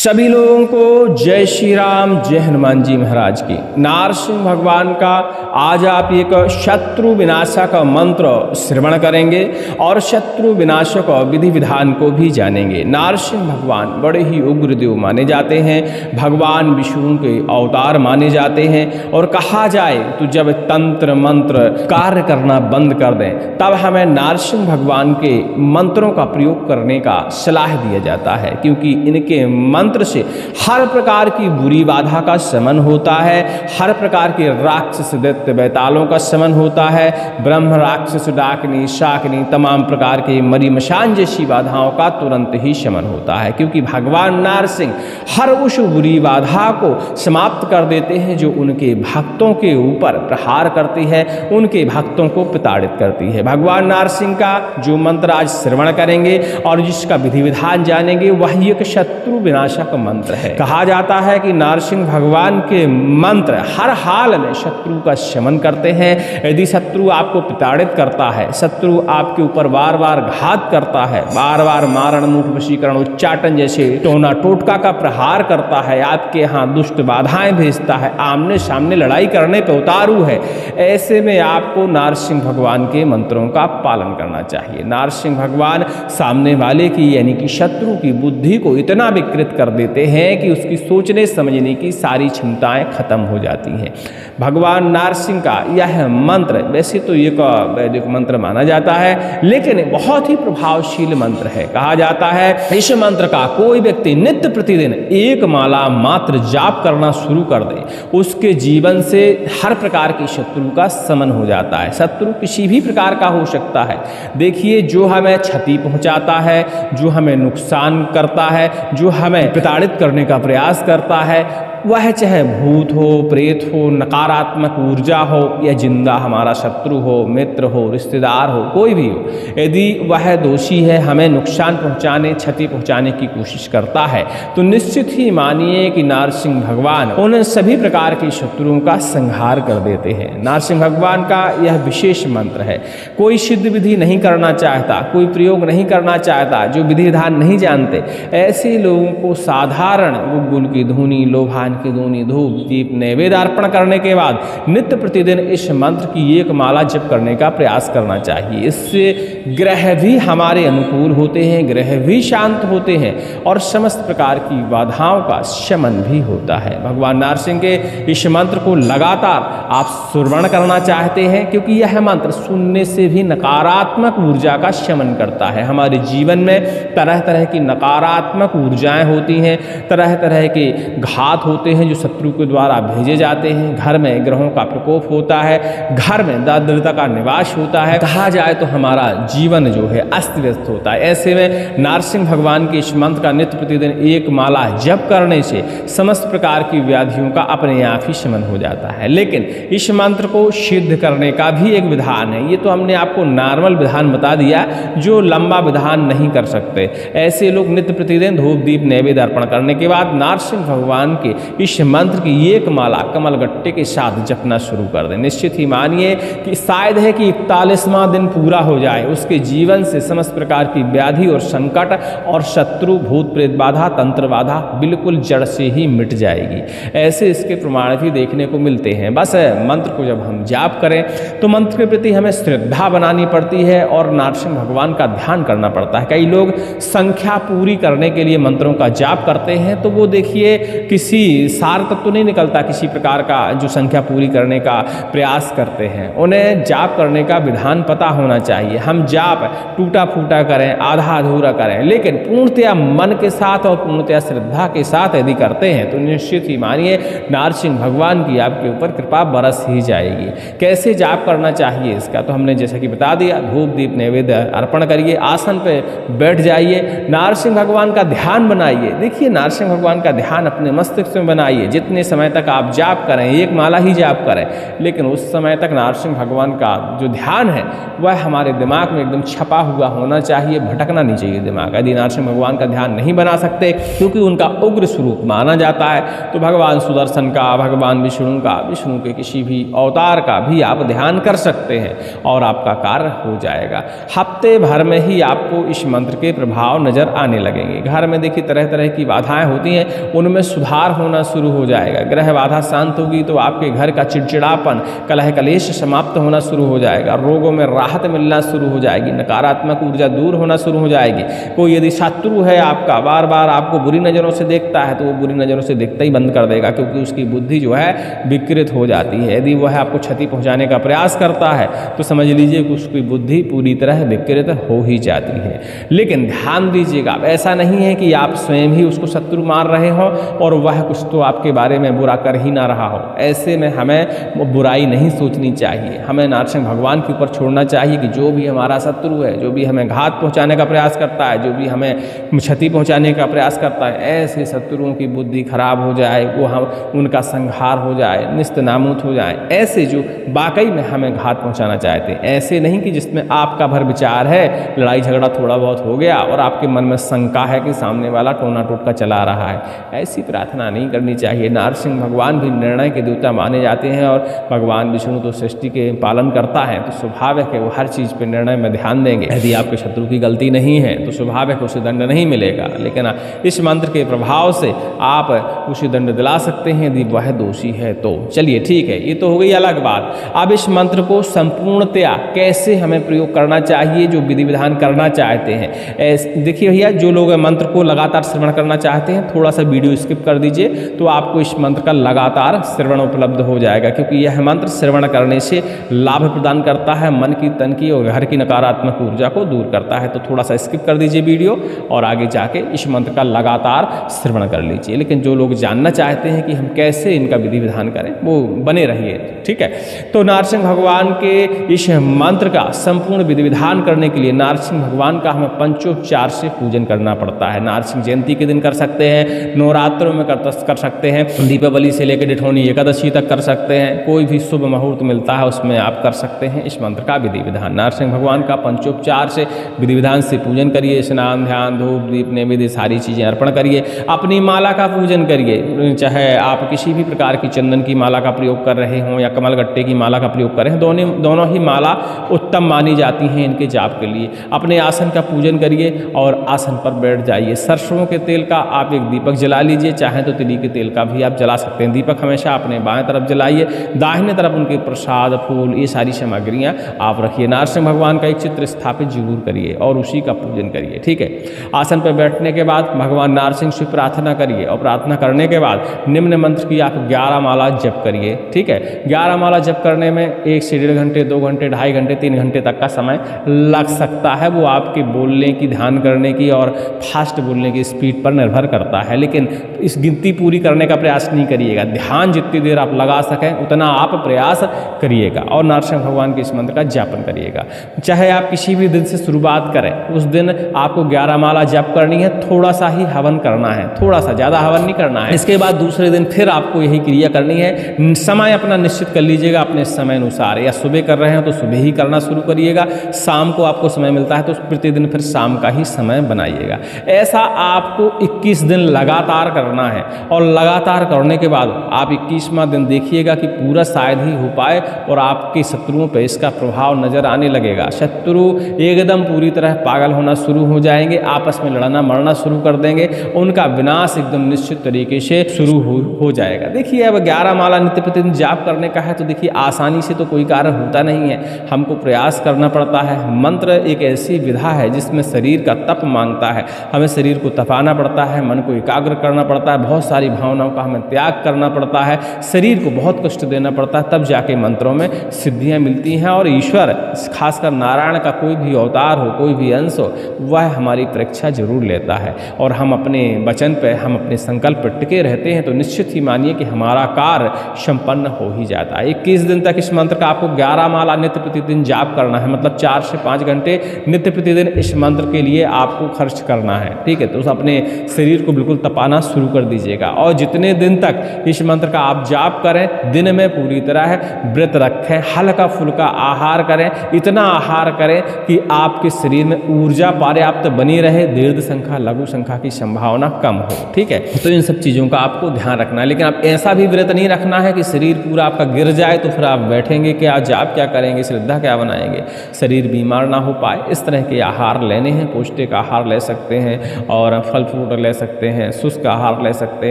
सभी लोगों को जय श्री राम, जय हनुमान जी महाराज की। नारसिंह भगवान का आज आप एक शत्रु विनाशक मंत्र श्रवण करेंगे और शत्रु विनाशक विधि विधान को भी जानेंगे। नारसिंह भगवान बड़े ही उग्र देव माने जाते हैं, भगवान विष्णु के अवतार माने जाते हैं। और कहा जाए तो जब तंत्र मंत्र कार्य करना बंद कर दें तब हमें नारसिंह भगवान के मंत्रों का प्रयोग करने का सलाह दिया जाता है, क्योंकि इनके मंत्र से हर प्रकार की बुरी बाधा का शमन होता है, हर प्रकार के राक्षस दैत्य बैतालों का शमन होता है, ब्रह्म राक्षस डाकनी शाकनी तमाम प्रकार के मरी मशान जैसी बाधाओं का तुरंत ही शमन होता है, क्योंकि भगवान नारसिंह हर उस बुरी बाधा को समाप्त कर देते हैं जो उनके भक्तों के ऊपर प्रहार करती है, उनके भक्तों को प्रताड़ित करती है। भगवान नारसिंह का जो मंत्र आज श्रवण करेंगे और जिसका विधि विधान जानेंगे वही एक शत्रु विनाशक मंत्र है। कहा जाता है कि नारसिंह भगवान के मंत्र हर हाल में शत्रु का शमन करते हैं। यदि शत्रु आपको प्रताड़ित करता है, शत्रु आपके ऊपर बार बार घात करता है, बार बार मारण मूठ वशीकरण उच्चाटन जैसे टोना टोटका का प्रहार करता है, आपके यहाँ दुष्ट बाधाएं भेजता है, आमने सामने लड़ाई करने पर उतारू है, ऐसे में आपको नारसिंह भगवान के मंत्रों का पालन करना चाहिए। नारसिंह भगवान सामने वाले की यानी कि शत्रु की बुद्धि को इतना विकृत कर देते हैं कि उसकी सोचने समझने की सारी क्षमताएं खत्म हो जाती हैं। भगवान नारसिंह का यह मंत्र वैसे तो एक वैदिक मंत्र माना जाता है, लेकिन बहुत ही प्रभावशील मंत्र है। कहा जाता है इस मंत्र का कोई व्यक्ति नित्य प्रतिदिन एक माला मात्र जाप करना शुरू कर दे, उसके जीवन से हर प्रकार की शत्रु का शमन हो जाता है। शत्रु किसी भी प्रकार का हो सकता है। देखिए, जो हमें क्षति पहुंचाता है, जो हमें नुकसान करता है, जो हमें प्रताड़ित करने का प्रयास करता है, वह चाहे भूत हो, प्रेत हो, नकारात्मक ऊर्जा हो या जिंदा हमारा शत्रु हो, मित्र हो, रिश्तेदार हो, कोई भी हो, यदि वह दोषी है, हमें नुकसान पहुंचाने, क्षति पहुंचाने की कोशिश करता है, तो निश्चित ही मानिए कि नारसिंह भगवान उन सभी प्रकार के शत्रुओं का संहार कर देते हैं। नारसिंह भगवान का यह विशेष मंत्र है। कोई सिद्ध विधि नहीं करना चाहता, कोई प्रयोग नहीं करना चाहता, जो विधि विधान नहीं जानते, ऐसे लोगों को साधारण गुग्गुल की धुनी, लोभान की धुनी, धूप दीप नैवेद्य अर्पण करने के बाद नित्य प्रतिदिन इस मंत्र की एक माला जप करने का प्रयास करना चाहिए। इससे ग्रह भी हमारे अनुकूल होते हैं, ग्रह भी शांत होते हैं और समस्त प्रकार की बाधाओं का शमन भी होता है। भगवान नारसिंह के इस मंत्र को लगातार आप श्रवण करना चाहते हैं, क्योंकि यह मंत्र सुनने से भी नकारात्मक ऊर्जा का शमन करता है। हमारे जीवन में तरह तरह की नकारात्मक ऊर्जाएं होती हैं, तरह तरह के घात होते हैं जो शत्रु के द्वारा भेजे जाते हैं। घर में ग्रहों का प्रकोप होता है, घर में दारिद्रता का निवास होता है, कहा जाए तो हमारा जीवन जो है अस्त व्यस्त होता है। ऐसे में नारसिंह भगवान के इस मंत्र का नित्य प्रतिदिन एक माला जप करने से समस्त प्रकार की व्याधियों का अपने आप ही शमन हो जाता है। लेकिन इस मंत्र को सिद्ध करने का भी एक विधान है। ये तो हमने आपको नॉर्मल विधान बता दिया, जो लंबा विधान नहीं कर सकते। ऐसे लोग नित्य प्रतिदिन धूप दीप नैवेद्य अर्पण करने के बाद नारसिंह भगवान के इस मंत्र की एक माला कमल गट्टे के साथ जपना शुरू कर दें। निश्चित ही मानिए कि शायद है कि 41वां दिन पूरा हो जाए, उसके जीवन से समस्त प्रकार की व्याधि और संकट और शत्रु भूत प्रेत बाधा तंत्र बाधा बिल्कुल जड़ से ही मिट जाएगी। ऐसे इसके प्रमाण भी देखने को मिलते हैं। बस मंत्र को जब हम जाप करें तो मंत्र के प्रति हमें श्रद्धा बनानी पड़ती है और नारसिंह भगवान का ध्यान करना पड़ता है। कई लोग संख्या पूरी करने के लिए मंत्रों का जाप करते हैं, तो वो देखिए किसी सार तत्व नहीं निकलता, किसी प्रकार का जो संख्या पूरी करने का प्रयास करते हैं। उन्हें जाप करने का विधान पता होना चाहिए। हम जाप टूटा फूटा करें, आधा अधूरा करें, लेकिन पूर्णतया मन के साथ और पूर्णतया श्रद्धा के साथ यदि करते हैं तो निश्चित ही मानिए नारसिंह भगवान की आपके ऊपर कृपा बरस ही जाएगी। कैसे जाप करना चाहिए इसका तो हमने जैसा कि बता दिया। धूप दीप नैवेद्य अर्पण करिए, आसन पे बैठ जाइए, नारसिंह भगवान का ध्यान बनाइए। देखिए, नारसिंह भगवान का ध्यान अपने मस्तिष्क में में बनाइए, जितने समय तक आप जाप करें, एक माला ही जाप करें, लेकिन उस समय तक नरसिंह भगवान का जो ध्यान है वह हमारे दिमाग में एकदम छपा हुआ होना चाहिए, भटकना नहीं चाहिए दिमाग। यदि नरसिंह भगवान का ध्यान नहीं बना सकते क्योंकि उनका उग्र स्वरूप माना जाता है, तो भगवान सुदर्शन का, भगवान विष्णु का, विष्णु के किसी भी अवतार का भी आप ध्यान कर सकते हैं और आपका कार्य हो जाएगा। हफ्ते भर में ही आपको इस मंत्र के प्रभाव नजर आने लगेंगे। घर में देखिए तरह तरह की बाधाएं होती हैं, उनमें सुधार होना शुरू हो जाएगा। ग्रह बाधा शांत होगी तो आपके घर का चिड़चिड़ापन, कलह कलेश समाप्त होना शुरू हो जाएगा। रोगों में राहत मिलना शुरू हो जाएगी, नकारात्मक ऊर्जा दूर होना शुरू हो जाएगी। कोई यदि शत्रु है आपका, बार बार आपको बुरी नज़रों से देखता है, तो वो बुरी नज़रों से देखता ही बंद कर देगा, क्योंकि उसकी बुद्धि जो है विकृत हो जाती है। यदि वह आपको क्षति पहुंचाने का प्रयास करता है तो समझ लीजिए कि उसकी बुद्धि पूरी तरह विकृत हो ही जाती है। लेकिन ध्यान दीजिएगा, ऐसा नहीं है कि आप स्वयं ही उसको शत्रु मार रहे हो और वह कुछ तो आपके बारे में बुरा कर ही ना रहा हो। ऐसे में हमें बुराई नहीं सोचनी चाहिए, हमें नरसिंह भगवान के ऊपर छोड़ना चाहिए कि जो भी हमारा शत्रु है, जो भी हमें घात पहुंचाने का प्रयास करता है, जो भी हमें क्षति पहुंचाने का प्रयास करता है, ऐसे शत्रुओं की बुद्धि खराब हो जाए, वो हम उनका संहार हो जाए, निस्तनाबूद हो जाए। ऐसे जो वाकई में हमें घात पहुंचाना चाहते हैं, ऐसे नहीं कि जिसमें आपका भर विचार है, लड़ाई झगड़ा थोड़ा बहुत हो गया और आपके मन में शंका है कि सामने वाला टोना टोटका चला रहा है, ऐसी प्रार्थना नहीं करनी चाहिए। नरसिंह भगवान भी निर्णय के देवता माने जाते हैं और भगवान विष्णु तो सृष्टि के पालन करता है, तो स्वाभाविक है वो हर चीज़ पे निर्णय में ध्यान देंगे। यदि आपके शत्रु की गलती नहीं है तो स्वाभाविक उसे दंड नहीं मिलेगा, लेकिन इस मंत्र के प्रभाव से आप उसे दंड दिला सकते हैं यदि वह दोषी है तो। चलिए ठीक है, ये तो हो गई अलग बात। अब इस मंत्र को संपूर्णतया कैसे हमें प्रयोग करना चाहिए, जो विधि विधान करना चाहते हैं। देखिए भैया, जो लोग मंत्र को लगातार श्रवण करना चाहते हैं, थोड़ा सा वीडियो स्किप कर दीजिए तो आपको इस मंत्र का लगातार श्रवण उपलब्ध हो जाएगा, क्योंकि यह मंत्र श्रवण करने से लाभ प्रदान करता है, मन की, तन की और घर की नकारात्मक ऊर्जा को दूर करता है। तो थोड़ा सा स्किप कर दीजिए वीडियो और आगे जाके इस मंत्र का लगातार श्रवण कर लीजिए। लेकिन जो लोग जानना चाहते हैं कि हम कैसे इनका विधि विधान करें, वो बने रहिए, ठीक है। तो नरसिंह भगवान के इस मंत्र का संपूर्ण विधि विधान करने के लिए नरसिंह भगवान का हमें पंचोपचार से पूजन करना पड़ता है। नरसिंह जयंती के दिन कर सकते हैं, नवरात्रों में कर सकते हैं, दीपावली से लेकर डिठौनी एकादशी तक कर सकते हैं, कोई भी शुभ मुहूर्त मिलता है उसमें आप कर सकते हैं इस मंत्र का विधि विधान। नरसिंह भगवान का पंचोपचार से विधि विधान से पूजन करिए, स्नान, ध्यान, धूप, दीप, नैवेद्य सारी चीज़ें अर्पण करिए। अपनी माला का पूजन करिए, चाहे आप किसी भी प्रकार की चंदन की माला का प्रयोग कर रहे हों या कमलगट्टे की माला का प्रयोग कर रहे हैं, दोनों ही माला उत्तम मानी जाती हैं इनके जाप के लिए। अपने आसन का पूजन करिए और आसन पर बैठ जाइए। सरसों के तेल का आप एक दीपक जला लीजिए, चाहे तो तिली के तेल का भी आप जला सकते हैं। दीपक हमेशा अपने बाएं तरफ जलाइए, दाहिने तरफ उनके प्रसाद, फूल, ये सारी सामग्रियां आप रखिए। नरसिंह भगवान का एक चित्र स्थापित जरूर करिए और उसी का पूजन करिए, ठीक है। आसन पर बैठने के बाद भगवान नरसिंह से प्रार्थना करिए और प्रार्थना करने के बाद निम्न मंत्र की आप 11 माला जप करिए, ठीक है। 11 माला जप करने में 1 से 1.5 घंटे, 2 घंटे, 2.5 घंटे, 3 घंटे तक का समय लग सकता है। वो आपके बोलने की, ध्यान करने की और फास्ट बोलने की स्पीड पर निर्भर करता है, लेकिन इस गिनती पूरी करने का प्रयास नहीं करिएगा। ध्यान जितनी देर आप लगा सकें उतना आप प्रयास करिएगा और नरसिंह भगवान के इस मंत्र का जापन करिएगा। चाहे आप किसी भी दिन से शुरुआत करें, उस दिन आपको 11 माला जप करनी है, थोड़ा सा ही हवन करना है, थोड़ा सा, ज़्यादा हवन नहीं करना है। इसके बाद दूसरे दिन फिर आपको यही क्रिया करनी है। समय अपना निश्चित कर लीजिएगा अपने समय अनुसार, या सुबह कर रहे हैं तो सुबह ही करना शुरू करिएगा, शाम को आपको समय मिलता है तो प्रतिदिन फिर शाम का ही समय बनाइएगा। ऐसा आपको 21 दिन लगातार करना है और लगातार करने के बाद आप 21वां दिन देखिएगा कि पूरा शायद ही हो पाए और आपके शत्रुओं पर इसका प्रभाव नजर आने लगेगा। शत्रु एकदम पूरी तरह पागल होना शुरू हो जाएंगे, आपस में लड़ना मरना शुरू कर देंगे, उनका विनाश एकदम निश्चित तरीके से शुरू हो जाएगा। देखिए, अब 11 माला नित्य प्रतिदिन जाप करने का है तो देखिए आसानी से तो कोई कार्य होता नहीं है, हमको प्रयास करना पड़ता है। मंत्र एक ऐसी विधा है जिसमें शरीर का तप मांगता है, हमें शरीर को तपाना पड़ता है, मन को एकाग्र करना पड़ता है, बहुत सारी भावनाओं का हमें त्याग करना पड़ता है, शरीर को बहुत कष्ट देना पड़ता है, तब जाके मंत्रों में सिद्धियां मिलती हैं। और ईश्वर, खासकर नारायण का कोई भी अवतार हो, कोई भी अंश हो, वह हमारी परीक्षा जरूर लेता है और हम अपने वचन पे, हम अपने संकल्प पर टिके रहते हैं तो निश्चित ही मानिए कि हमारा कार्य संपन्न हो ही जाता है। 21 दिन तक इस मंत्र का आपको 11 माला नित्य प्रतिदिन जाप करना है, मतलब 4 से 5 घंटे नित्य प्रतिदिन इस मंत्र के लिए आपको खर्च करना है, ठीक है। तो अपने शरीर को बिल्कुल तपाना शुरू कर दीजिएगा और जितने दिन तक इस मंत्र का आप जाप करें, दिन में पूरी तरह व्रत रखें, हल्का फुल्का आहार करें, इतना आहार करें कि आपके शरीर में ऊर्जा पर्याप्त बनी रहे, दीर्घ संख्या लघु संख्या की संभावना कम हो। ठीक है, तो इन सब चीज़ों का आपको ध्यान रखना है। लेकिन आप ऐसा भी व्रत नहीं रखना है कि शरीर पूरा आपका गिर जाए तो फिर आप बैठेंगे क्या, जाप क्या करेंगे, श्रद्धा क्या बनाएंगे, शरीर बीमार ना हो पाए। इस तरह के आहार लेने हैं, पौष्टिक आहार ले सकते हैं और फल फ्रूट ले सकते हैं, शुष्क आहार ले सकते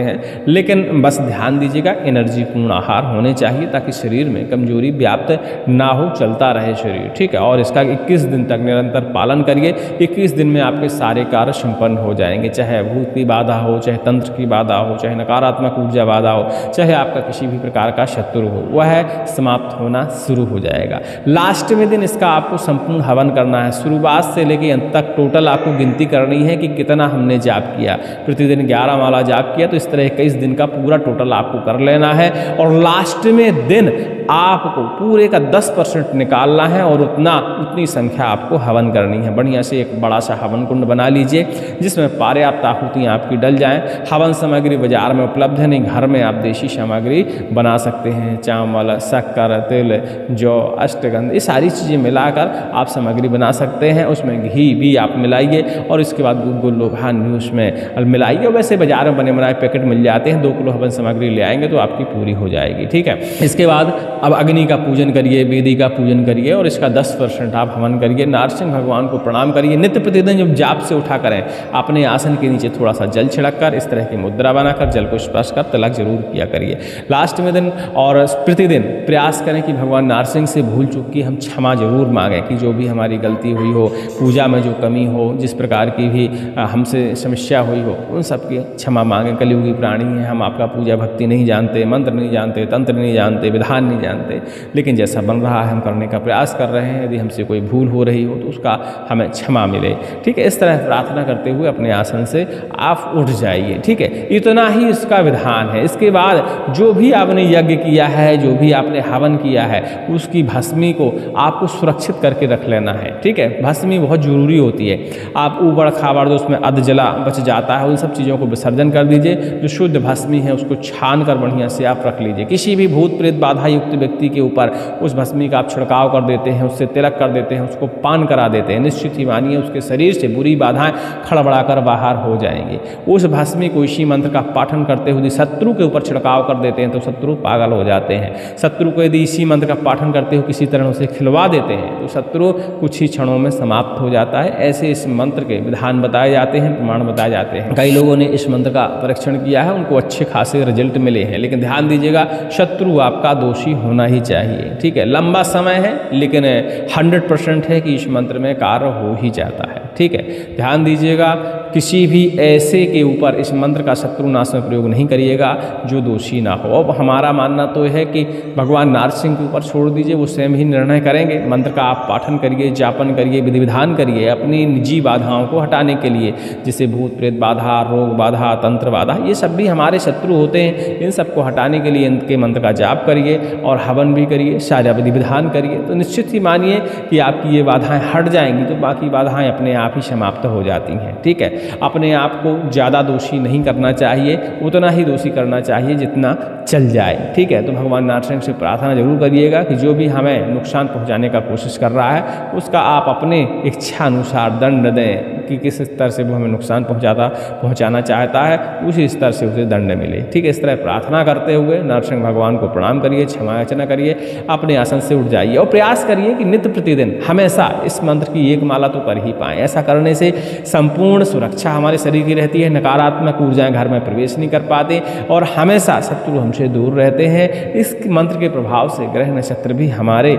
हैं, लेकिन बस ध्यान दीजिएगा एनर्जी पूर्ण आहार होने चाहिए ताकि शरीर में कमजोरी व्याप्त ना हो, चलता रहे शरीर। ठीक है, और इसका 21 दिन तक निरंतर पालन करिए। 21 दिन में आपके सारे कार्य संपन्न हो जाएंगे, चाहे भूत की बाधा हो, चाहे तंत्र की बाधा हो, चाहे नकारात्मक ऊर्जा बाधा हो, चाहे आपका किसी भी प्रकार का शत्रु हो, वह समाप्त होना शुरू हो जाएगा। लास्ट में दिन इसका आपको संपूर्ण हवन करना है, शुरुआत से लेकर अंत तक टोटल आपको गिनती करनी है कि कितना हमने जाप किया। प्रतिदिन 11 माला जाप किया तो इस तरह 21 दिन का पूरा टोटल आपको कर लेना है और लास्ट में दिन आपको पूरे का 10% निकालना है और उतनी संख्या आपको हवन करनी है। बढ़िया से एक बड़ा सा हवन कुंड बना लीजिए जिसमें पर्याप्त आहुतियाँ आपकी डल जाएं। हवन सामग्री बाजार में उपलब्ध है, नहीं घर में आप देशी सामग्री बना सकते हैं, चावल, शक्कर, तिल, जौ, अष्टगंध, ये सारी चीज़ें मिलाकर आप सामग्री बना सकते हैं। उसमें घी भी आप मिलाइए और इसके बाद गुड़ लोभान भी उसमें मिलाइए। वैसे बाजार में बने बनाए पैकेट मिल जाते हैं, 2 किलो हवन सामग्री ले आएंगे तो आपकी पूरी हो जाएगी। ठीक है, इसके बाद अब अग्नि का पूजन करिए, वेदी का पूजन करिए और इसका 10% आप हवन करिए। नारसिंह भगवान को प्रणाम करिए। नित्य प्रतिदिन जब जाप से उठा करें अपने आसन के नीचे थोड़ा सा जल छिड़क कर इस तरह की मुद्रा बनाकर जल को स्पर्श कर तिलक जरूर किया करिए लास्ट में दिन। और प्रतिदिन प्रयास करें कि भगवान नारसिंह से भूल चूक की हम क्षमा जरूर मांगें कि जो भी हमारी गलती हुई हो, पूजा में जो कमी हो, जिस प्रकार की भी हमसे समस्या हुई हो, उन सब की क्षमा मांगें। कलियुगी प्राणी हैं हम, आपका पूजा भक्ति नहीं जानते, मंत्र नहीं जानते, तंत्र नहीं जानते, विधान नहीं जानते, लेकिन जैसा बन रहा है हम करने का प्रयास कर रहे हैं। यदि हमसे कोई भूल हो रही हो तो उसका हमें क्षमा मिले। ठीक है, इस तरह प्रार्थना करते हुए अपने आसन से आप उठ जाइए। ठीक है, इतना ही इसका विधान है। इसके बाद जो भी आपने यज्ञ किया है, जो भी आपने हवन किया है, उसकी भस्मी को आपको सुरक्षित करके रख लेना है। ठीक है, भस्मी बहुत जरूरी होती है। आप ऊबड़ खाबड़ जो उसमें अध जला बच जाता है उन सब चीज़ों को विसर्जन कर दीजिए। जो शुद्ध भस्मी है उसको छान कर बढ़िया से आप रख लीजिए। किसी भी भूत प्रेत बाधा युक्त व्यक्ति के ऊपर उस भस्मी का आप छिड़काव कर देते हैं, उससे तिलक कर देते हैं, उसको पान करा देते हैं, निश्चित ही मानिए उसके शरीर से बुरी बाधाएं खड़बड़ा कर बाहर हो जाएंगी। उस भस्मी को इसी मंत्र का पाठन करते हुए शत्रु के ऊपर छिड़काव कर देते हैं तो शत्रु पागल हो जाते हैं। शत्रु को यदि इसी मंत्र का पाठन करते हुए किसी तरह उसे खिलवा देते हैं तो शत्रु कुछ ही क्षणों में समाप्त हो जाता है। ऐसे इस मंत्र के विधान बताए जाते हैं, प्रमाण बताए जाते हैं। कई लोगों ने इस मंत्र का परीक्षण किया है, उनको अच्छे खासे रिजल्ट मिले हैं। लेकिन ध्यान दीजिएगा, शत्रु आपका दोषी होना ही चाहिए। ठीक है, लंबा समय है लेकिन 100% है कि इस मंत्र में कार्य हो ही जाता है। ठीक है, ध्यान दीजिएगा, किसी भी ऐसे के ऊपर इस मंत्र का शत्रुनाश में प्रयोग नहीं करिएगा जो दोषी ना हो। अब हमारा मानना तो है कि भगवान नारसिंह के ऊपर छोड़ दीजिए, वो स्वयं ही निर्णय करेंगे। मंत्र का आप पाठन करिए, जापन करिए, विधि विधान करिए अपनी निजी बाधाओं को हटाने के लिए, जैसे भूत प्रेत बाधा, रोग बाधा, तंत्र बाधा, ये सब भी हमारे शत्रु होते हैं। इन सबको हटाने के लिए इनके मंत्र का जाप करिए और हवन भी करिए, सारा विधि विधान करिए, तो निश्चित ही मानिए कि आपकी ये बाधाएं हट जाएंगी, तो बाकी बाधाएं अपने आप ही समाप्त हो जाती हैं। ठीक है, अपने आप को ज़्यादा दोषी नहीं करना चाहिए, उतना ही दोषी करना चाहिए जितना चल जाए। ठीक है, तो भगवान नारसिंह से प्रार्थना जरूर करिएगा कि जो भी हमें नुकसान पहुंचाने का कोशिश कर रहा है उसका आप अपने इच्छा अनुसार दंड दें कि किस स्तर से वो हमें नुकसान पहुंचाना चाहता है उसी स्तर से उसे दंड मिले। ठीक है, इस तरह प्रार्थना करते हुए नारसिंह भगवान को प्रणाम करिए, क्षमा याचना करिए, अपने आसन से उठ जाइए और प्रयास करिए कि नित्य प्रतिदिन हमेशा इस मंत्र की एक माला तो कर ही पाएँ। ऐसा करने से संपूर्ण सुरक्षा हमारे शरीर की रहती है, नकारात्मक ऊर्जाएं घर में प्रवेश नहीं कर पाते और हमेशा शत्रु हमसे दूर रहते हैं। इस मंत्र के प्रभाव से ग्रह नक्षत्र भी हमारे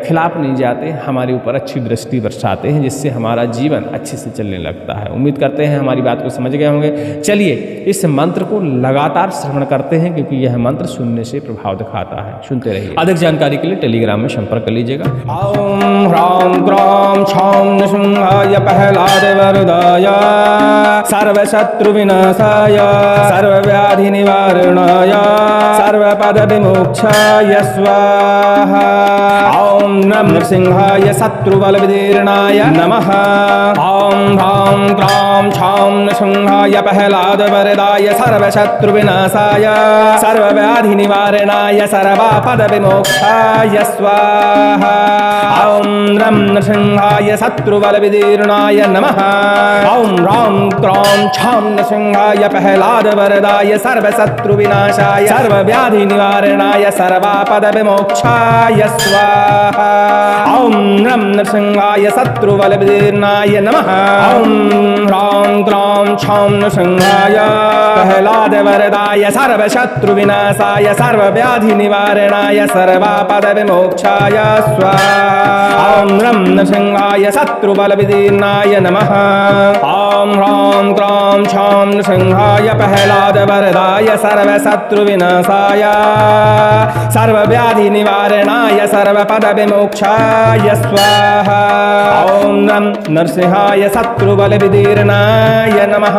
खिलाफ नहीं जाते, हमारे ऊपर अच्छी दृष्टि बरसाते हैं, जिससे हमारा जीवन अच्छे से चलने लगता है। उम्मीद करते हैं हमारी बात को समझ गए होंगे। चलिए इस मंत्र को लगातार श्रवण करते हैं क्योंकि यह मंत्र सुनने से प्रभाव दिखाता है। सुनते रहिए। अधिक जानकारी के लिए टेलीग्राम में संपर्क कर लीजिएगा। ओम ह्रां ग्रां छां नृसिंहाय प्रह्लादवरदाय सर्वशत्रुविनाशाय सर्वव्याधि निवारणाय सर्वपद विमोक्षाय स्वाहा। ओम नमः नृसिंहाय शत्रुबलविदीर्णाय नमः। ओम ॐ ह्रां क्रां छां नृसिंहाय प्रह्लादवरदाय सर्वशत्रुविनाशाय सर्वव्याधिनिवारणाय सर्वापदविमोक्षाय स्वाहा ॐ रं नृसिंहाय शत्रुबलविदीर्णाय नमः ॐ ह्रां क्रां छां नृसिंहाय प्रह्लादवरदाय सर्वशत्रुविनाशाय सर्वव्याधिनिवारणाय सर्वापदविमोक्षाय स्वाहा ॐ रं नृसिंहाय शत्रुबलविदीर्णाय नमः ॐ ह्रां क्रां छां नृसिंहाय प्रह्लादवरदाय सर्वशत्रुविनाशाय सर्वव्याधिनिवारणाय सर्वापदविमोक्षाय स्वाहा ॐ रं नृसिंहाय शत्रुबलविदीर्णाय नमः ॐ ह्रां क्रां छां नृसिंहाय प्रह्लादवरदाय सर्वशत्रुविनाशाय सर्वव्याधिनिवारणाय सर्वपदविमोक्षाय स्वाहा ॐ रं नृसिंहाय शत्रुबलविदीर्णाय नमः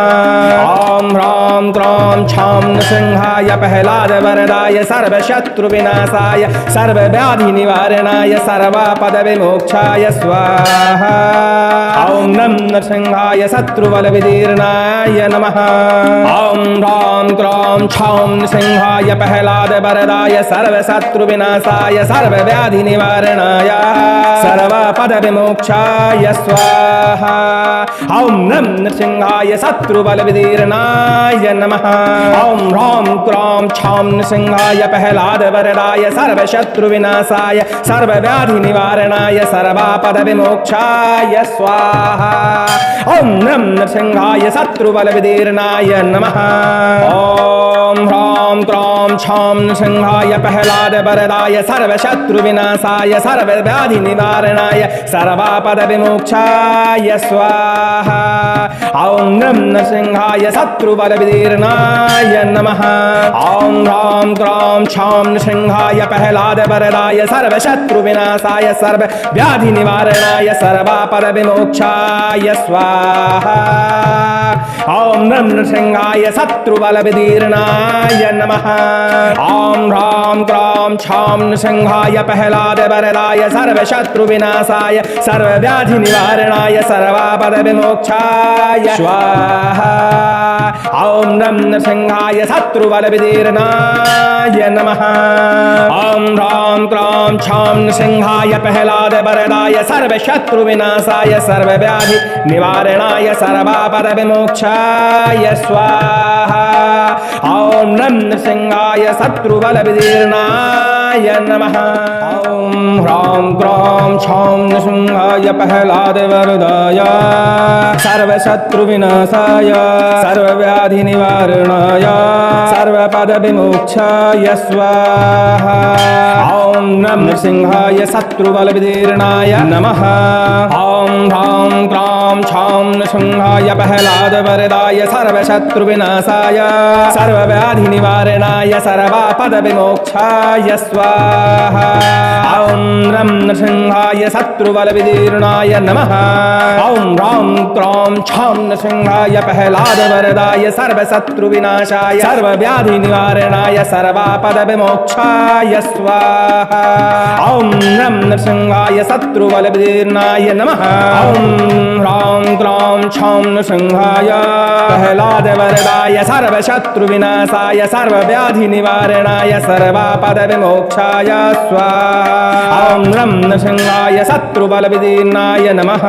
ॐ ह्रां क्रां छां नृसिंहाय प्रह्लादवरदाय सर्वशत्रुविनाशाय सर्वव्याधिनिवारणाय सर्वापदविमोक्षाय स्वाहा ॐ रं नृसिंहाय शत्रुबलविदीर्णाय नमः ॐ ह्रां क्रां छां नृसिंहाय प्रह्लादवरदाय सर्वशत्रुविनाशाय सर्वव्याधिनिवारणाय सर्वपदविमोक्षाय स्वाहा ॐ रं नृसिंहाय शत्रुबलविदीर्णाय नमः ॐ ह्रां क्रां छां नृसिंहाय प्रह्लादवरदाय सर्वशत्रुविनाशाय सर्वव्याधिनिवारणाय सर्वापदविमोक्षाय स्वाहा ॐ रं नृसिंहाय शत्रुबलविदीर्णाय नमः ॐ ह्रां क्रां छां नृसिंहाय प्रह्लादवरदाय सर्वशत्रुविनाशाय सर्वव्याधिनिवारणाय सर्वापदविमोक्षाय स्वाहा ॐ रं नृसिंहाय शत्रुबलविदीर्णाय नमः ॐ ह्रां क्रां छां नृसिंहाय प्रह्लादवरदाय सर्वशत्रुविनाशाय सर्वव्याधिनिवारणाय सर्वापदविमोक्षाय स्वाहा ॐ रं नृसिंहाय शत्रुबलविदीर्णाय नमः ॐ ह्रां क्रां छां नृसिंहाय प्रह्लादवरदाय सर्वशत्रुविनाशाय सर्वव्याधिनिवारणाय सर्वापदविमोक्षाय स्वाहा ॐ रं नृसिंहाय शत्रुबलविदीर्णाय नमः ॐ ह्रां क्रां छां नृसिंहाय प्रह्लादवरदाय सर्वशत्रुविनाशाय सर्वव्याधिनिवारणाय सर्वापदविमोक्षाय स्वाहा ॐ रं नृसिंहाय शत्रुबलविदीर्णाय नमः ॐ ह्रां क्रां छां नृसिंहाय प्रह्लादवरदाय सर्वशत्रुविनाशाय सर्वव्याधिनिवारणाय सर्वपदविमोक्षाय स्वाहा ॐ रं नृसिंहाय शत्रुबलविदीर्णाय नमः ॐ ह्रां क्रां छां नृसिंहाय प्रह्लादवरदाय सर्वशत्रुविनाशाय सर्वव्याधिनिवारणाय सर्वापदविमोक्षाय स्वाहा ॐ रं नृसिंहाय शत्रुबलविदीर्णाय नमः ॐ ह्रां क्रां छां नृसिंहाय प्रह्लादवरदाय सर्वशत्रुविनाशाय सर्वव्याधिनिवारणाय सर्वापदविमोक्षाय स्वाहा ॐ रं नृसिंहाय शत्रुबलविदीर्णाय नमः ॐ ह्रां क्रां छां नृसिंहाय प्रह्लादवरदाय सर्वशत्रुविनाशाय सर्वव्याधिनिवारणाय सर्वापदविमोक्षाय स्वाहा ॐ रं नृसिंहाय शत्रुबलविदीर्णाय नमः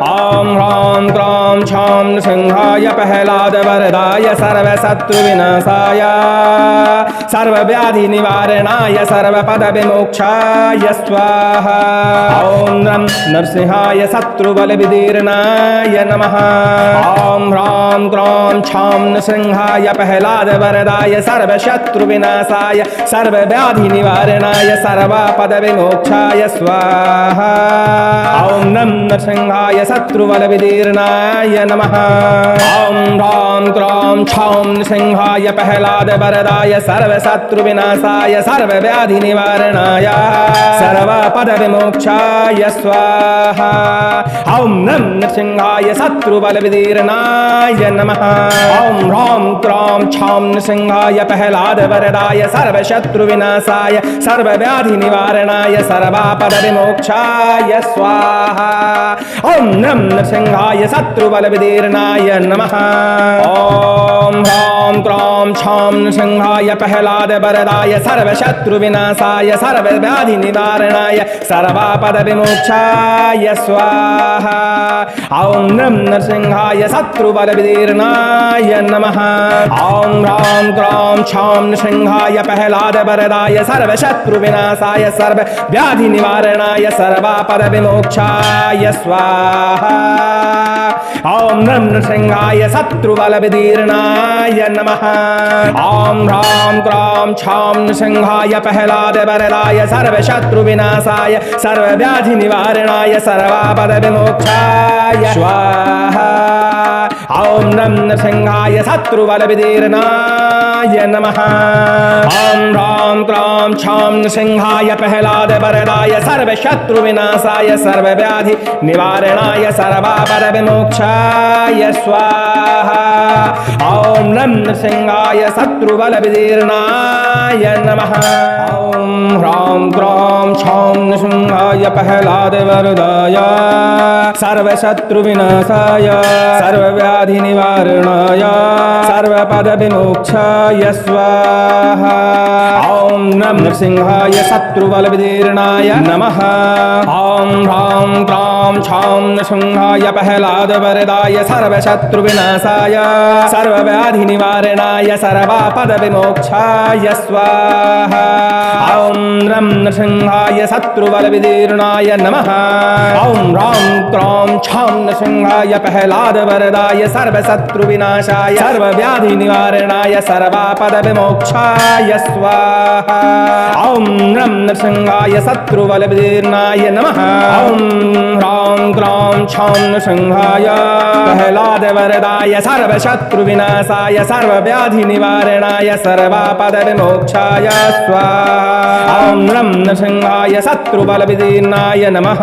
ॐ ह्रां क्रां छां नृसिंहाय प्रह्लादवरदाय सर्वशत्रुविनाशाय सर्वव्याधिनिवारणाय सर्वपदविमोक्षाय स्वाहा ॐ रं नृसिंहाय शत्रुबलविदीर्णाय नमः ॐ ह्रां क्रां छां नृसिंहाय प्रह्लादवरदाय सर्वशत्रुविनाशाय सर्वव्याधिनिवारणाय सर्वापदविमोक्षाय स्वाहा ॐ रं नृसिंहाय शत्रुबलविदीर्णाय नमः ॐ ह्रां क्रां छां नृसिंहाय प्रह्लादवरदाय पहलादवरदाय सर्वशत्रुविनाशाय सर्वव्याधिनिवारणाय सर्वपदविमोक्षाय स्वाहा। ॐ नम नृसिंहाय शत्रुबलविदीर्णाय नमः। ॐ ह्रां क्रां छां नृसिंहाय प्रह्लादवरदाय सर्वशत्रुविनाशाय सर्वव्याधिनिवारणाय सर्वापदविमोक्षाय स्वाहा। ॐ नम नृसिंहाय शत्रुबलविदीर्णाय नमः। ॐ ह्रां क्रां छां नृसिंहाय प्रह्लादवरदाय सर्वशत्रुविनाशाय सर्वव्याधिनिवारणाय सर्वापदविमोक्षाय स्वाहा। ॐ नम नृसिंहाय शत्रुबलविदीर्णाय नमः। ॐ ह्रां क्रां छां नृसिंहाय प्रह्लादवरदाय सर्वशत्रुविनाशाय सर्वव्याधिनिवारणाय सर्वापदविमोक्षाय स्वाहा। ॐ नम नृसिंहाय शत्रुबलविदीर्णाय नमः। ॐ ह्रां क्रां छां नृसिंहाय प्रह्लादवरदाय सर्वशत्रुविनाशाय सर्वव्याधिनिवारणाय सर्वापदविमोक्षाय स्वाहा। ॐ नम नृसिंहाय शत्रुबलविदीर्णाय नमः। ॐ ह्रां क्रां छां नृसिंहाय प्रह्लादवरदाय सर्वशत्रुविनाशाय सर्वव्याधिनिवारणाय सर्वापदविमोक्षाय स्वाहा। ॐ नम नृसिंहाय शत्रुबलविदीर्णाय नमः। ॐ ह्रां क्रां छां नृसिंहाय प्रह्लादवरदाय सर्वशत्रुविनाशाय सर्वव्याधिनिवारणाय सर्वपदविमोक्षाय स्वाहा। ॐ नम नृसिंहाय शत्रुबलविदीर्णाय नमः। ॐ ह्रां क्रां छां नृसिंहाय प्रह्लादवरदाय सर्वशत्रुविनाशाय सर्वव्याधिनिवारणाय सर्वापदविमोक्षाय स्वाहा। ॐ नम नृसिंहाय शत्रुबलविदीर्णाय नमः। ॐ ह्रां क्रां छां नृसिंहाय प्रह्लादवरदाय सर्वशत्रुविनाशाय सर्वव्याधिनिवारणाय सर्वापदविमोक्षाय स्वाहा। ॐ नम नृसिंहाय शत्रुबलविदीर्णाय नमः। ॐ ह्रां क्रां छां नृसिंहाय प्रह्लादवरदाय सर्वशत्रुविनाशाय सर्वव्याधिनिवारणाय सर्वापदविमोक्षाय स्वाहा। ॐ नम नृसिंहाय शत्रुबलविदीर्णाय नमः।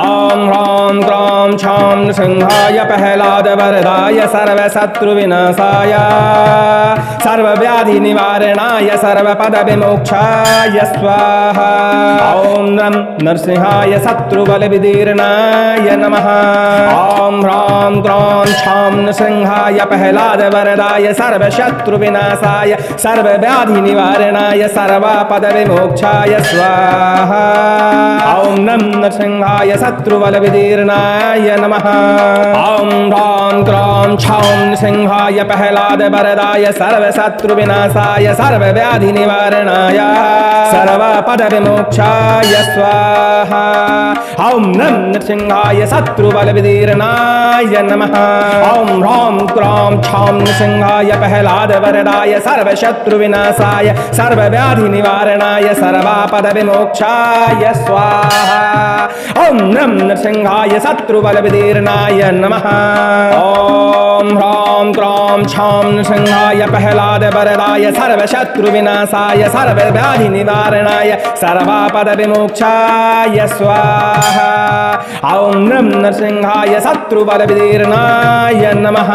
ॐ ह्रां क्रां छां नृसिंहाय प्रह्लादवरदाय सर्वशत्रुविनाशाय सर्वव्याधिनिवारणाय सर्वपदविमोक्षाय स्वाहा। ॐ नम नृसिंहाय शत्रुबलविदीर्णाय नमः। ॐ ह्रां क्रां छां नृसिंहाय प्रह्लादवरदाय सर्वशत्रुविनाशाय सर्वव्याधिनिवारणाय सर्वापदविमोक्षाय स्वाहा। ॐ नम नृसिंहाय शत्रुबलविदीर्णाय नमः। ॐ ह्रां क्रां छां नृसिंहाय प्रह्लादवरदाय सर्वशत्रुविनाशाय सर्वव्याधिनिवारणाय सर्वपदविमोक्षाय स्वाहा। ॐ नम नृसिंहाय शत्रुबलविदीर्णाय नमः। ॐ ह्रां क्रां छां नृसिंहाय प्रह्लादवरदाय सर्वशत्रुविनाशाय सर्वव्याधिनिवारणाय सर्वापदविमोक्षाय स्वाहा। ॐ नम नृसिंहाय शत्रुबलविदीर्णाय नमः। ॐ ह्रां क्रां छां नृसिंहाय प्रह्लादवरदाय सर्वशत्रुविनाशाय सर्वव्याधिनिवारणाय सर्वापदविमोक्षाय स्वाहा। ॐ नम नृसिंहाय शत्रुबलविदीर्णाय नमः।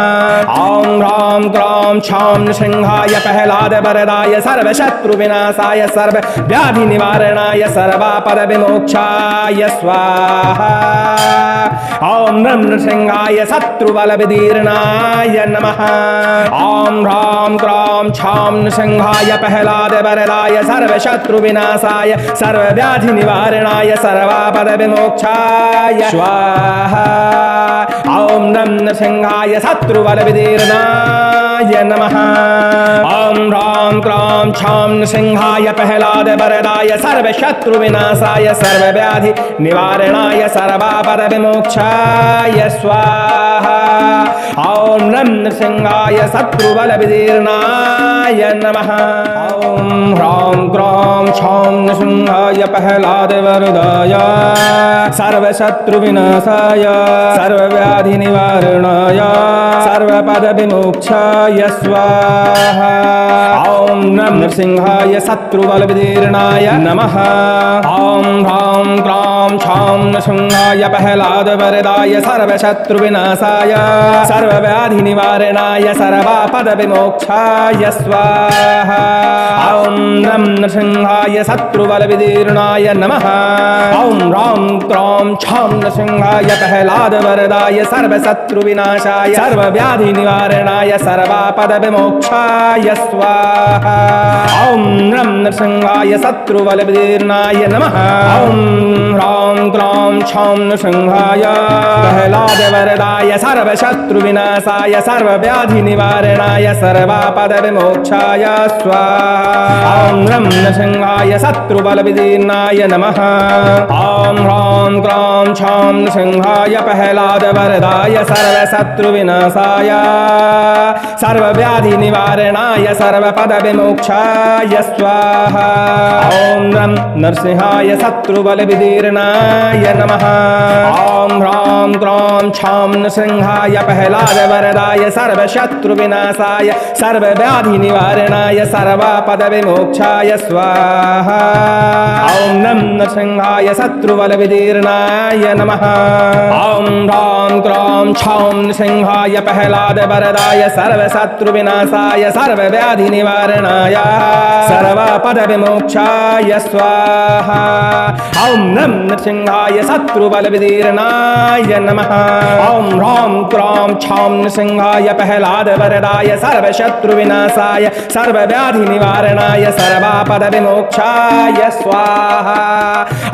ॐ ह्रां क्रां छां नृसिंहाय प्रह्लादवरदाय सर्वशत्रुविनाशाय सर्वव्याधिनिवारणाय सर्वापदविमोक्षाय स्वाहा। ॐ नम नृसिंहाय शत्रुबलविदीर्णाय नमः। ॐ ह्रां क्रां छां नृसिंहाय प्रह्लादवरदाय सर्वशत्रुविनाशाय सर्वव्याधिनिवारणाय सर्वापदविमोक्षाय स्वाहा। ॐ नम नृसिंहाय शत्रुबलविदीर्णाय नमः। ॐ ह्रां क्रां छां नृसिंहाय प्रह्लादवरदाय सर्वशत्रुविनाशाय सर्वव्याधिनिवारणाय सर्वापदविमोक्षाय स्वाहा। ॐ नम नृसिंहाय शत्रुबलविदीर्णाय नमः। ॐ ह्रां क्रां छां नृसिंहाय प्रह्लादवरदाय सर्वशत्रुविनाशाय सर्वव्याधिनिवारणाय सर्वपदविमोक्षाय स्वाहा। नृसिंहाय शत्रुबलविदीर्णाय नमः। ॐ ह्रां क्रां छां नृसिंहाय प्रह्लादवरदाय सर्वशत्रुविनाशाय सर्वव्याधिनिवारणाय सर्वापदविमोक्षाय स्वाहा। ॐ नम नृसिंहाय शत्रुबलविदीर्णाय नमः। ॐ ह्रां क्रां छां नृसिंहाय प्रह्लादवरदाय सर्वशत्रुविनाशाय सर्वव्याधिनिवारणाय सर्वापदविमोक्षाय स्वाहा। ॐ नम नृसिंहाय शत्रुबलविदीर्णाय नमः। ॐ ह्रां क्रां छां नृसिंहाय प्रह्लादवरदाय सर्वशत्रुविनाशाय सर्वव्याधिनिवारणाय सर्वापदविमोक्षाय स्वाहा। ॐ नम नृसिंहाय शत्रुबलविदीर्णाय नमः। ॐ ह्रां क्रां छां नृसिंहाय प्रह्लादवरदाय सर्वशत्रुविनाशाय सर्वव्याधिनिवारणाय सर्वपदविमोक्षाय स्वाहा। ॐ नम नृसिंहाय शत्रुबलविदीर्णाय नमः। ॐ ह्रां क्रां छां नृसिंहाय प्रह्लादवरदाय सर्वशत्रुविनाशाय सर्वव्याधिनिवारणाय सर्वापदविमोक्षाय स्वाहा। ॐ नम नृसिंहाय शत्रुबलविदीर्णाय नमः। ॐ ह्रां क्रां छां नृसिंहाय प्रह्लादवरदाय सर्वशत्रुविनाशाय सर्वव्याधिनिवारणाय सर्वापदविमोक्षाय स्वाहा। ॐ नम नृसिंहाय शत्रुबलविदीर्णाय नमः। ॐ ह्रां क्रां छां नृसिंहाय प्रह्लादवरदाय सर्वशत्रुविनाशाय सर्वव्याधिनिवारणाय सर्वापदविमोक्षाय स्वाहा।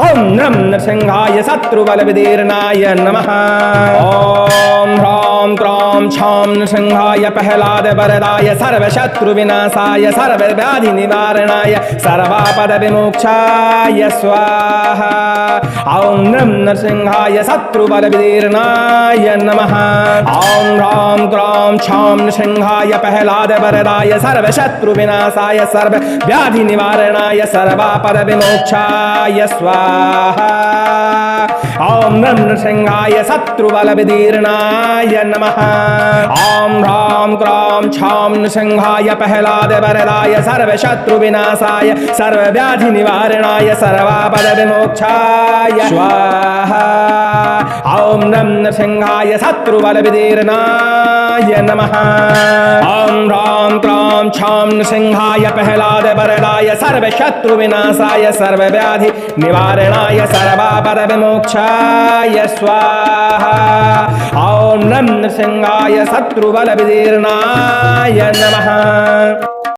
ॐ नम नृसिंहाय शत्रुबलविदीर्णाय नमः। ॐ ह्रां क्रां छां नृसिंहाय प्रह्लादवरदाय सर्वशत्रुविनाशाय सर्वव्याधिनिवारणाय सर्वापदविमोक्षाय स्वाहा। ॐ नम नृसिंहाय शत्रुबलविदीर्णाय नमः। ॐ ह्रां क्रां छां नृसिंहाय प्रह्लादवरदाय सर्वशत्रुविनाशाय सर्वव्याधिनिवारणाय सर्वापदविमोक्षाय स्वाहा। ॐ नम नृसिंहाय शत्रुबलविदीर्णाय नमः। ॐ ह्रां क्रां छां नृसिंहाय प्रह्लादवरदाय सर्वशत्रुविनाशाय सर्वव्याधिनिवारणाय सर्वापदविमोक्षाय स्वाहा। ॐ नम नृसिंहाय शत्रुबलविदीर्णाय नमः। ॐ ह्रां क्रां छां नृसिंहाय प्रह्लादवरदाय सर्वशत्रुविनाशाय सर्वव्याधिनिवारणाय सर्वापदविमोक्षाय स्वाहा। ॐ नम नृसिंहाय शत्रुबलविदीर्णाय नमः।